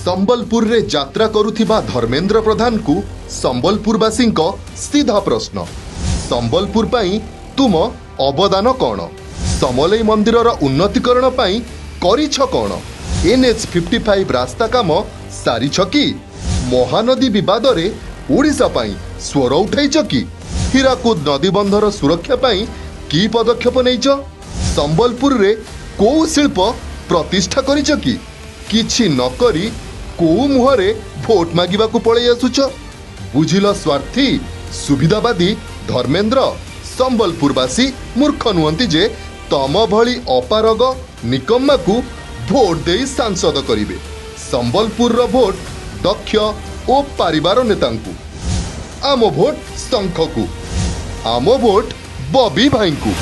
संबलपुर रे यात्रा करुथिबा धर्मेंद्र प्रधान को संबलपुरवासी सीधा प्रश्न। संबलपुर पाई तुम अवदान कौन? समलेई मंदिर उन्नतीकरण पाई करिछ कौन? NH 55 रास्ता काम सारिछ कि? महानदी विवाद रे ओडिशा पाई स्वर उठाइछ कि? हीराकुद नदीबंधर सुरक्षा पाई की पदक्षेप नैछ? संबलपुर रे को शिल्प प्रतिष्ठा करिछ कि? किछि नकरी को मुहरे भोट मागिबा को पळै आसुछ? बुझिल स्वार्थी सुविधावादी धर्मेंद्र संबलपुरवासी मूर्ख नुहंती जे तम भली अपारग निकम्मा को भोट दे सांसद करिवे। संबलपुर रो भोट दक्ष ओ परिवार नेतांकु, आम भोट शंख को, आम भोट बबी भाई को।